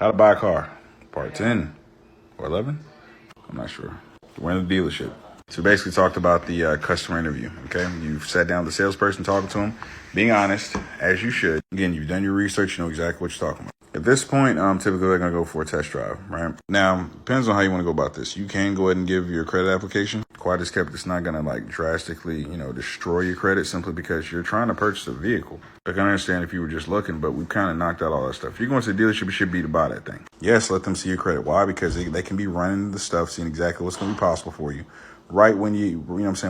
How to buy a car, part 10 or 11? I'm not sure. We're in the dealership. So we basically talked about the customer interview, okay? You've sat down with the salesperson, talking to him, being honest, as you should. Again, you've done your research, you know exactly what you're talking about. At this point, typically they're going to go for a test drive, right? Now, depends on how you want to go about this. You can go ahead and give your credit application. Quite as kept, it's not going to like drastically, destroy your credit simply because you're trying to purchase a vehicle. I can understand if you were just looking, but we've kind of knocked out all that stuff. If you're going to the dealership, you should be to buy that thing. Yes, let them see your credit. Why? Because they can be running the stuff, seeing exactly what's going to be possible for you. Right when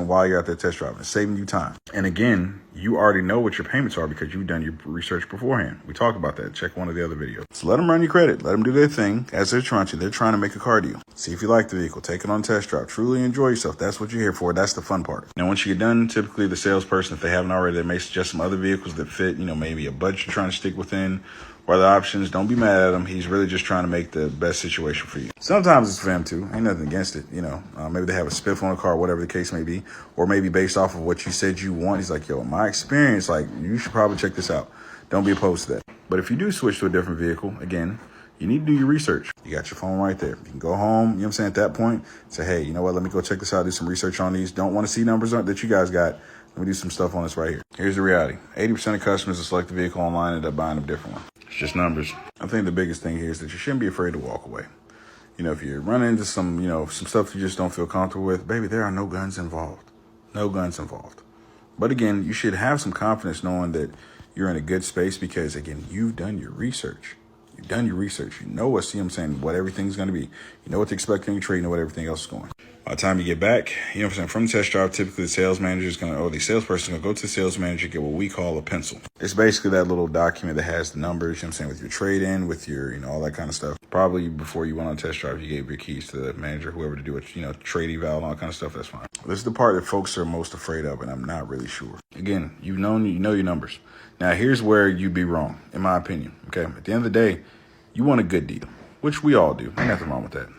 while you're out there test driving, it's saving you time. And again, you already know what your payments are because you've done your research beforehand. We talked about that. Check one of the other videos. So let them run your credit. Let them do their thing as they're trying to. They're trying to make a car deal. See if you like the vehicle. Take it on test drive. Truly enjoy yourself. That's what you're here for. That's the fun part. Now, once you get done, typically the salesperson, if they haven't already, they may suggest some other vehicles that fit, maybe a budget you're trying to stick within. Or the options, don't be mad at him. He's really just trying to make the best situation for you. Sometimes it's for him too. Ain't nothing against it. Maybe they have a spiff on a car, whatever the case may be. Or maybe based off of what you said you want, he's like, yo, in my experience, like, you should probably check this out. Don't be opposed to that. But if you do switch to a different vehicle, again, you need to do your research. You got your phone right there. You can go home, at that point, say, hey, you know what, let me go check this out, do some research on these. Don't want to see numbers that you guys got. Let me do some stuff on this right here. Here's the reality. 80% of customers that select the vehicle online end up buying a different one. It's just numbers. I think the biggest thing here is that you shouldn't be afraid to walk away. If you run into some stuff you just don't feel comfortable with, baby, there are no guns involved. No guns involved. But again, you should have some confidence knowing that you're in a good space because, again, you've done your research. You've done your research. You know what everything's going to be. You know what to expect when you trade. You know what everything else is going. By the time you get back, from the test drive, typically the salesperson is going to go to the sales manager, get what we call a pencil. It's basically that little document that has the numbers, with your trade-in, with your, all that kind of stuff. Probably before you went on test drive, you gave your keys to the manager, whoever to do it, trade eval and all that kind of stuff. That's fine. This is the part that folks are most afraid of, and I'm not really sure. Again, you know your numbers. Now, here's where you'd be wrong, in my opinion. Okay. At the end of the day, you want a good deal, which we all do. Ain't nothing wrong with that.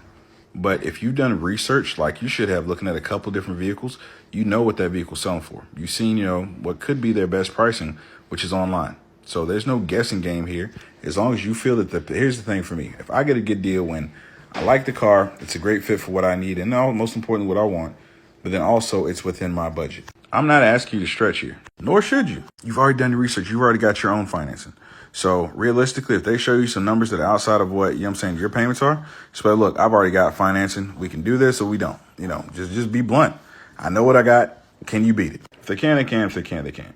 But if you've done research, like you should have, looking at a couple different vehicles, you know what that vehicle's selling for. You've seen, what could be their best pricing, which is online. So there's no guessing game here. As long as you feel that here's the thing for me. If I get a good deal when I like the car, it's a great fit for what I need, and most importantly, what I want, but then also it's within my budget. I'm not asking you to stretch here, nor should you. You've already done your research. You've already got your own financing. So realistically, if they show you some numbers that are outside of what, your payments are, just say, look, I've already got financing. We can do this or we don't. Just be blunt. I know what I got. Can you beat it? If they can, they can. If they can't, they can't.